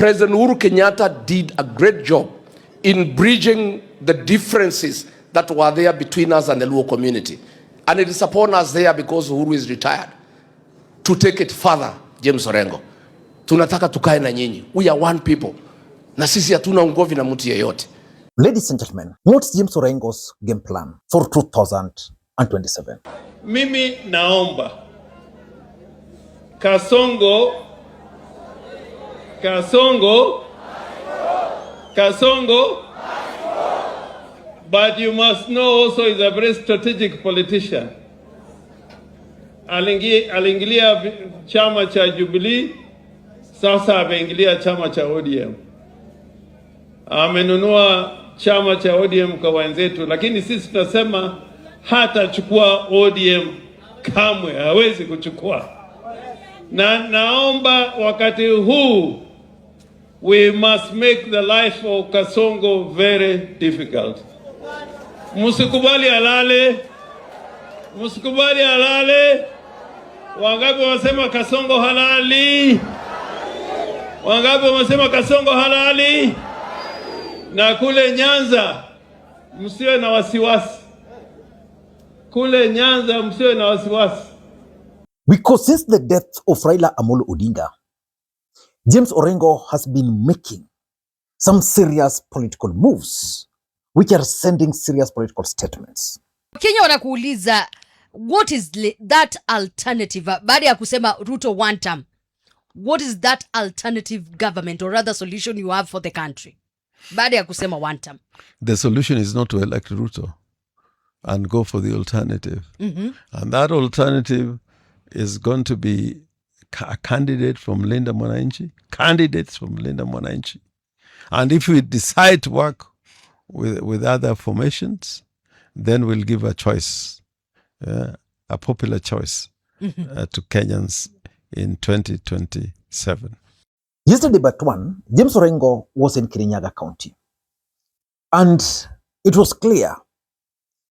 President Uhuru Kenyatta did a great job in bridging the differences that were there between us and the Luo community. And it is upon us there, because Uhuru is retired, to take it further. James Orengo, tunataka tukae na nyinyi. We are one people. Na sisi hatuna ugomvi na mtu yeyote. Ladies and gentlemen, what's James Orengo's game plan for 2027? Mimi naomba Kasongo, but you must know also he's a very strategic politician. Aliingilia chama cha Jubilee, sasa ameingilia chama cha ODM. Amenunua chama cha ODM kwa wenzetu, lakini sisi tunasema hatachukua ODM kamwe, hawezi kuchukua. Na naomba wakati huu we must make the life of Kasongo very difficult. Musikubali alale. Musikubali alale. Wangapi wasema Kasongo halali? Wangapi wasema Kasongo halali? Na kule Nyanza msiwe na wasiwasi. Kule Nyanza msiwe na wasiwasi. Because since the death of Raila Odinga, James Orengo has been making some serious political moves which are sending serious political statements. Kenya wanakuuliza, what is that alternative? Baada ya kusema Ruto one term, what is that alternative government or rather solution you have for the country? Baada ya kusema one term. The solution is not to elect Ruto and go for the alternative. And that alternative is going to be a candidate from Linda Mwananchi, candidates from Linda Mwananchi. And if we decide to work with other formations, then we'll give a choice, a popular choice to Kenyans in 2027. Yesterday but one, James Orengo was in Kirinyaga County. And it was clear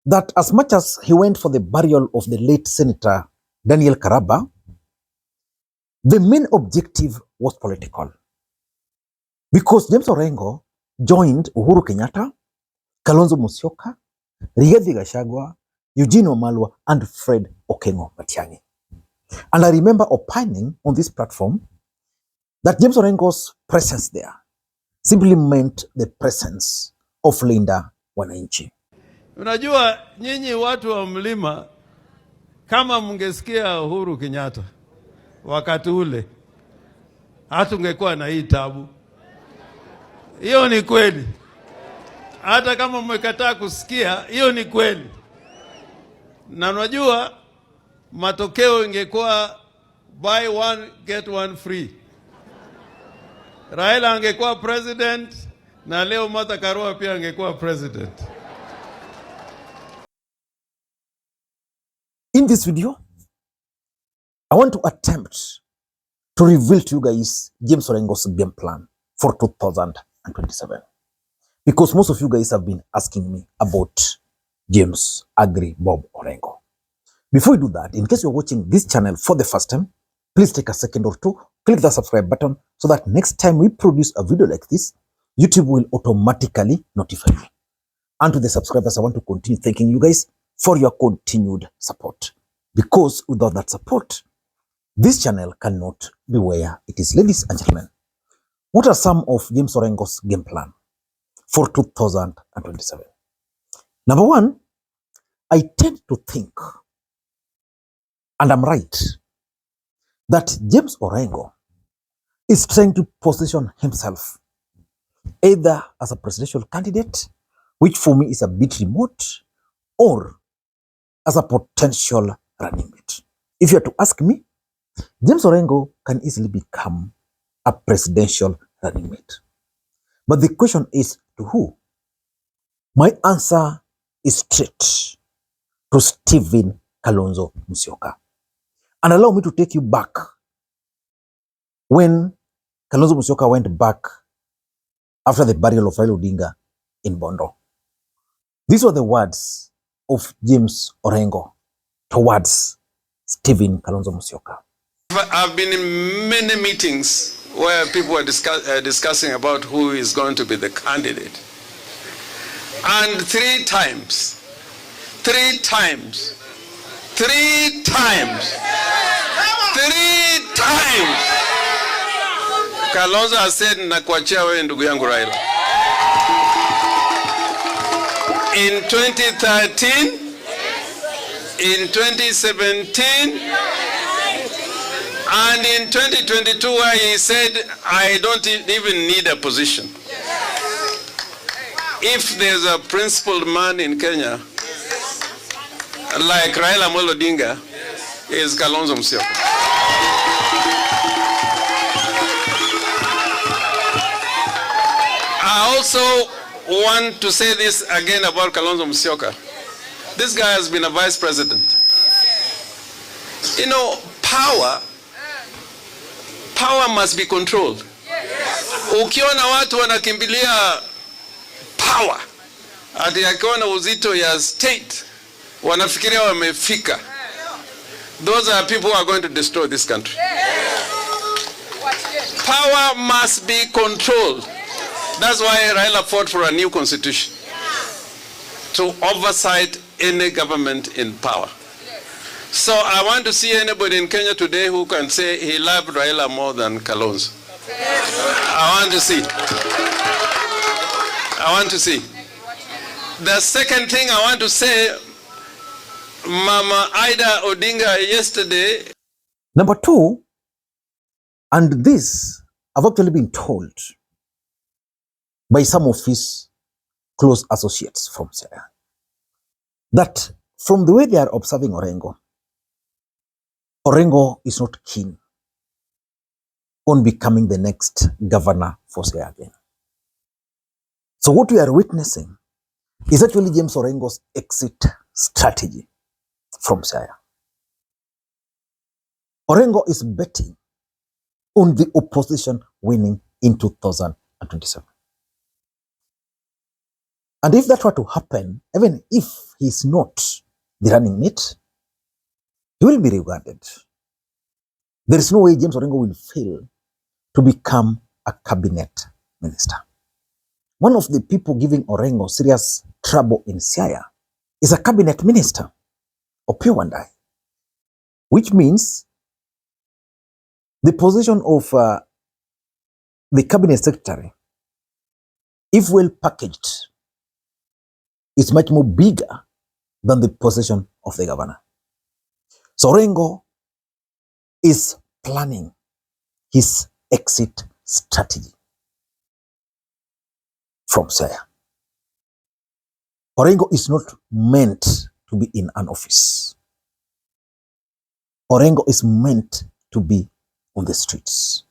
that as much as he went for the burial of the late Senator Daniel Karaba, the main objective was political. Because James Orengo joined Uhuru Kenyatta, Kalonzo Musyoka, Rigathi Gachagua, Eugene Wamalwa, and Fred Okengo Matiang'i. And I remember opining on this platform that James Orengo's presence there simply meant the presence of Linda Mwananchi. Unajua nyinyi watu wa mlima, kama mngesikia Uhuru Kenyatta wakati ule, hatungekuwa na hii tabu. Hiyo ni kweli. Hata kama mmekataa kusikia, hiyo ni kweli. Na unajua matokeo ingekuwa buy one get one free. Raila angekuwa president na leo Martha Karua pia angekuwa president. In this video, I want to attempt to reveal to you guys James Orengo's game plan for 2027. Because most of you guys have been asking me about James Agri Bob Orengo. Before we do that, in case you're watching this channel for the first time, please take a second or two, click the subscribe button so that next time we produce a video like this, YouTube will automatically notify you. And to the subscribers, I want to continue thanking you guys for your continued support. Because without that support, this channel cannot be where it is. Ladies and gentlemen, what are some of James Orengo's game plan for 2027? Number one, I tend to think, and I'm right, that James Orengo is trying to position himself either as a presidential candidate, which for me is a bit remote, or as a potential running mate. If you are to ask me, James Orengo can easily become a presidential running mate. But the question is to who? My answer is straight to Stephen Kalonzo Musyoka. And allow me to take you back when Kalonzo Musyoka went back after the burial of Raila Odinga in Bondo. These were the words of James Orengo towards Stephen Kalonzo Musyoka. I've been in many meetings where people were discussing about who is going to be the candidate. And three times, Kalonzo has said, nakuachia wewe ndugu yangu Raila. In 2013, in 2017, and in 2022, where he said, I don't even need a position. If there's a principled man in Kenya, like Raila Odinga, is Kalonzo Musyoka. I also want to say this again about Kalonzo Musyoka. This guy has been a vice president. You know, power must be controlled. Ukiona watu wanakimbilia power, ati akiona uzito ya state, wanafikiria wamefika. Those are people who are going to destroy this country. Power must be controlled. That's why Raila fought for a new constitution to oversight any government in power. So I want to see anybody in Kenya today who can say he loved Raila more than Kalonzo. I want to see. The second thing I want to say, Mama Ida Odinga yesterday. Number two, and this I've actually been told by some of his close associates from Siaya, that from the way they are observing Orengo is not keen on becoming the next governor for Siaya again. So what we are witnessing is actually James Orengo's exit strategy from Siaya. Orengo is betting on the opposition winning in 2027. And if that were to happen, even if he's not the running mate, he will be rewarded. There is no way James Orengo will fail to become a cabinet minister. One of the people giving Orengo serious trouble in Siaya is a cabinet minister, Opiyo Wandayi, which means the position of the cabinet secretary, if well packaged, is much more bigger than the position of the governor. So Orengo is planning his exit strategy from Siaya. Orengo is not meant to be in an office. Orengo is meant to be on the streets.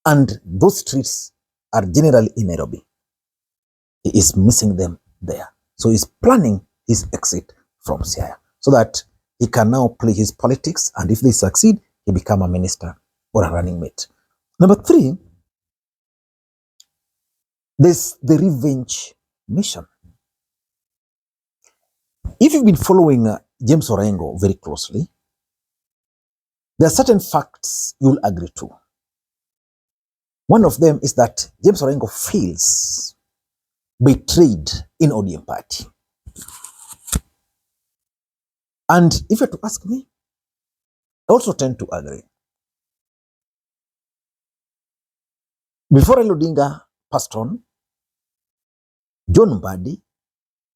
And those streets are generally in Nairobi. He is missing them there. So he's planning his exit from Siaya so that he can now play his politics, and if they succeed, he become a minister or a running mate. Number three, there's the revenge mission. If you've been following James Orengo very closely, there are certain facts you'll agree to. One of them is that James Orengo feels betrayed in ODM party. And if you have to ask me, I also tend to agree. Before Raila Odinga passed on, John Mbadi,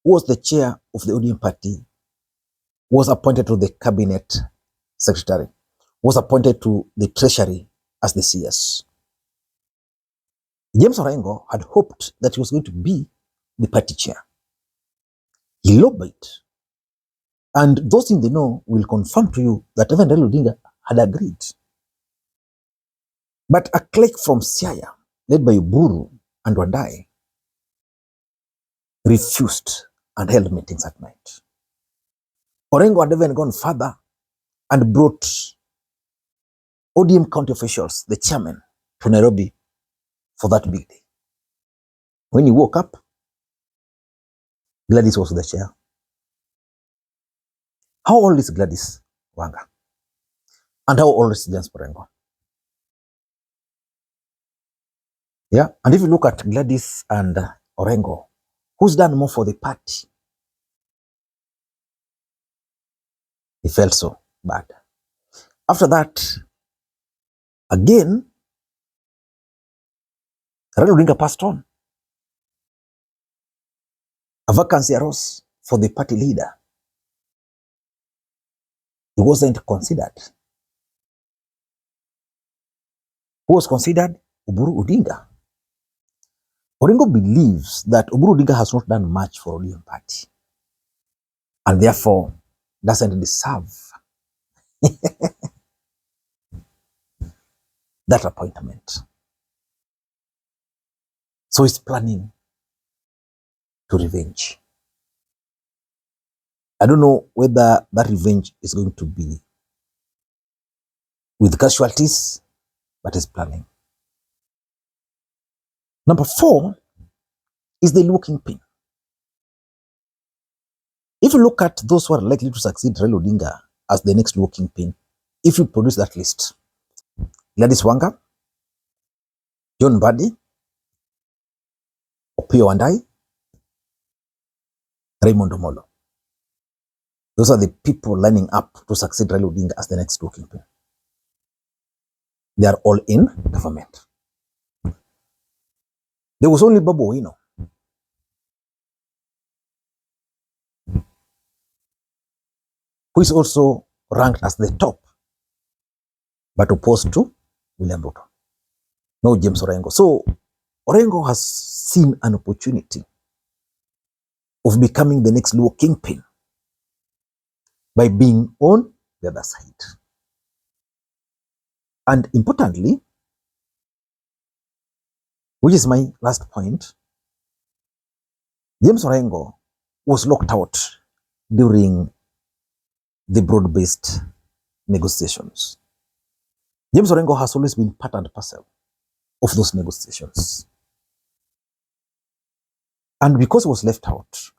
who was the chair of the ODM party, was appointed to the cabinet secretary, was appointed to the treasury as the CS. James Orengo had hoped that he was going to be the party chair. He lobbied. And those in the know will confirm to you that even Raila Odinga had agreed. But a clique from Siaya, led by Oburu and Odinga, refused and held meetings at night. Orengo had even gone further and brought ODM county officials, the chairman, to Nairobi for that big day. When he woke up, Gladys was the chair. How old is Gladys Wanga? And how old is James Orengo? Yeah. And if you look at Gladys and Orengo, who's done more for the party? He felt so bad. After that, again, Raila Odinga passed on. A vacancy arose for the party leader. He wasn't considered. Who was considered? Oburu Odinga. Orengo believes that Oburu Odinga has not done much for ODM party and therefore doesn't deserve that appointment. So he's planning to revenge. I don't know whether that revenge is going to be with casualties, but he's planning. Number 4 is the Luo kingpin. If you look at those who are likely to succeed Raila Odinga as the next Luo kingpin, if you produce that list, Gladys Wanga, John Mbadi, Opiyo Wandayi, Raymond Omolo. Those are the people lining up to succeed Raila Odinga as the next Luo kingpin. They are all in government. There was only Babu Owino who is also ranked as the top, but opposed to William Ruto. No James Orengo. So Orengo has seen an opportunity of becoming the next Luo kingpin by being on the other side. And importantly, which is my last point, James Orengo was locked out during the broad-based negotiations. James Orengo has always been part and parcel of those negotiations. And because he was left out,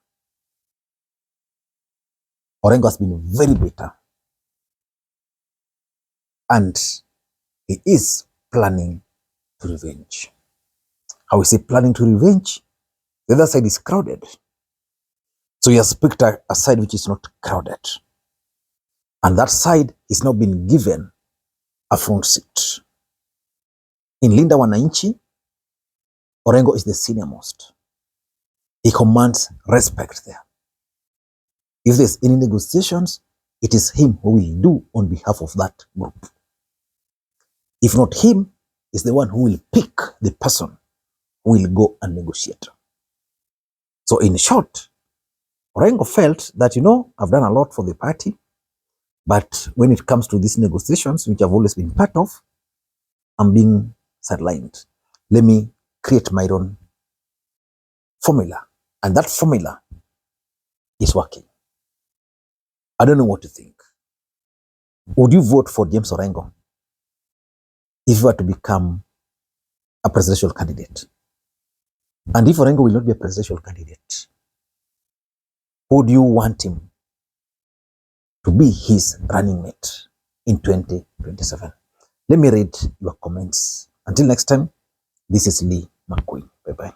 Orengo has been very bitter. And he is planning to revenge. How is he planning to revenge? The other side is crowded. So he has picked a side which is not crowded. And that side is now been given a front seat. In Linda Wananchi, Orengo is the senior most. He commands respect there. If there's any negotiations, it is him who will do on behalf of that group. If not him, is the one who will pick the person who will go and negotiate. So in short, Orengo felt that, I've done a lot for the party, but when it comes to these negotiations, which I've always been part of, I'm being sidelined. Let me create my own formula. And that formula is working. I don't know what to think. Would you vote for James Orengo if you were to become a presidential candidate? And if Orengo will not be a presidential candidate, would you want him to be his running mate in 2027? Let me read your comments. Until next time, this is Lee Makwiny. Bye-bye.